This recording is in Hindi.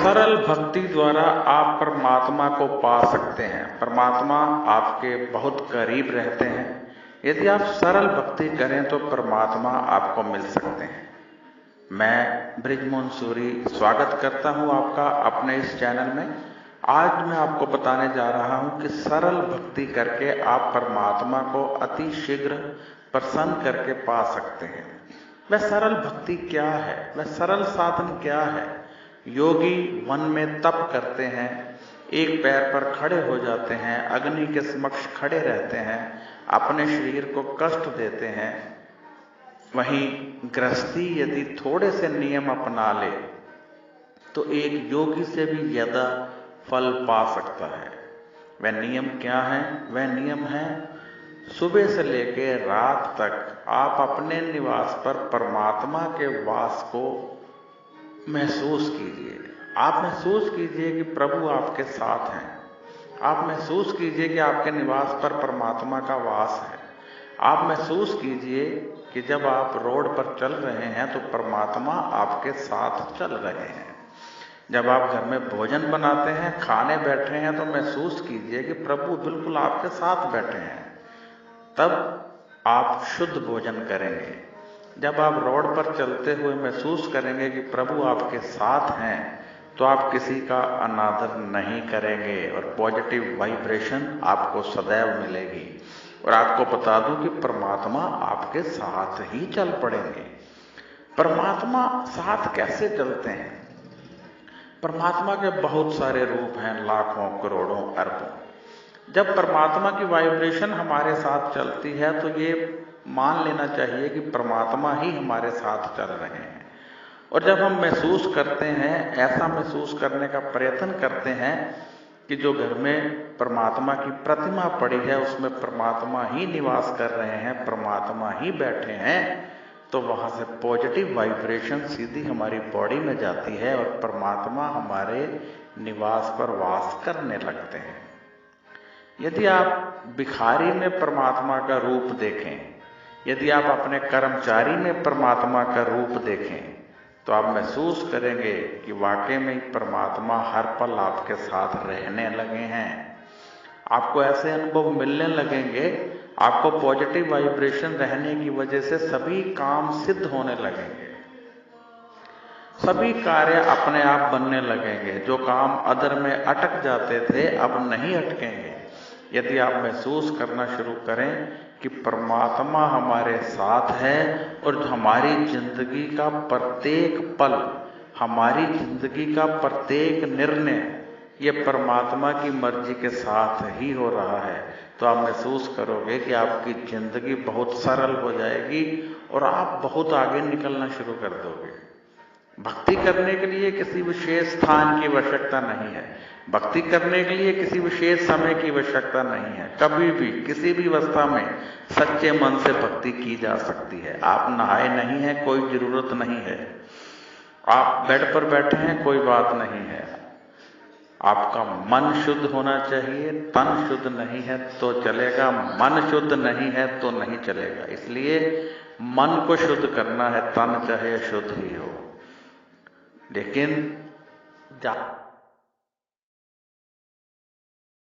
सरल भक्ति द्वारा आप परमात्मा को पा सकते हैं। परमात्मा आपके बहुत करीब रहते हैं। यदि आप सरल भक्ति करें तो परमात्मा आपको मिल सकते हैं। मैं बृजमोहन सूरी स्वागत करता हूं आपका अपने इस चैनल में। आज मैं आपको बताने जा रहा हूं कि सरल भक्ति करके आप परमात्मा को अति शीघ्र प्रसन्न करके पा सकते हैं। वह सरल भक्ति क्या है, वह सरल साधन क्या है? योगी वन में तप करते हैं, एक पैर पर खड़े हो जाते हैं, अग्नि के समक्ष खड़े रहते हैं, अपने शरीर को कष्ट देते हैं। वहीं गृहस्थी यदि थोड़े से नियम अपना ले तो एक योगी से भी ज्यादा फल पा सकता है। वह नियम क्या है? वह नियम है सुबह से लेकर रात तक आप अपने निवास पर परमात्मा के वास को महसूस कीजिए। आप महसूस कीजिए कि प्रभु आपके साथ हैं। आप महसूस कीजिए कि आपके निवास पर परमात्मा का वास है। आप महसूस कीजिए कि जब आप रोड पर चल रहे हैं तो परमात्मा आपके साथ चल रहे हैं। जब आप घर में भोजन बनाते हैं, खाने बैठे हैं, तो महसूस कीजिए कि प्रभु बिल्कुल आपके साथ बैठे हैं। तब आप शुद्ध भोजन करेंगे। जब आप रोड पर चलते हुए महसूस करेंगे कि प्रभु आपके साथ हैं तो आप किसी का अनादर नहीं करेंगे और पॉजिटिव वाइब्रेशन आपको सदैव मिलेगी। और आपको बता दूं कि परमात्मा आपके साथ ही चल पड़ेंगे। परमात्मा साथ कैसे चलते हैं? परमात्मा के बहुत सारे रूप हैं, लाखों, करोड़ों, अरबों। जब परमात्मा की वाइब्रेशन हमारे साथ चलती है तो ये मान लेना चाहिए कि परमात्मा ही हमारे साथ चल रहे हैं। और जब हम महसूस करते हैं, ऐसा महसूस करने का प्रयत्न करते हैं कि जो घर में परमात्मा की प्रतिमा पड़ी है उसमें परमात्मा ही निवास कर रहे हैं, परमात्मा ही बैठे हैं, तो वहां से पॉजिटिव वाइब्रेशन सीधी हमारी बॉडी में जाती है और परमात्मा हमारे निवास पर वास करने लगते हैं। यदि आप भिखारी में परमात्मा का रूप देखें, यदि आप अपने कर्मचारी में परमात्मा का रूप देखें, तो आप महसूस करेंगे कि वाकई में परमात्मा हर पल आपके साथ रहने लगे हैं। आपको ऐसे अनुभव मिलने लगेंगे, आपको पॉजिटिव वाइब्रेशन रहने की वजह से सभी काम सिद्ध होने लगेंगे। सभी कार्य अपने आप बनने लगेंगे। जो काम अधर में अटक जाते थे अब नहीं अटकेंगे। यदि आप महसूस करना शुरू करें कि परमात्मा हमारे साथ है और हमारी जिंदगी का प्रत्येक पल, हमारी जिंदगी का प्रत्येक निर्णय ये परमात्मा की मर्जी के साथ ही हो रहा है, तो आप महसूस करोगे कि आपकी जिंदगी बहुत सरल हो जाएगी और आप बहुत आगे निकलना शुरू कर दोगे। भक्ति करने के लिए किसी विशेष स्थान की आवश्यकता नहीं है। भक्ति करने के लिए किसी विशेष समय की आवश्यकता नहीं है। कभी भी किसी भी अवस्था में सच्चे मन से भक्ति की जा सकती है। आप नहाए नहीं हैं, कोई जरूरत नहीं है। आप बेड पर बैठे हैं, कोई बात नहीं है। आपका मन शुद्ध होना चाहिए। तन शुद्ध नहीं है तो चलेगा, मन शुद्ध नहीं है तो नहीं चलेगा। इसलिए मन को शुद्ध करना है, तन चाहे शुद्ध ही हो। लेकिन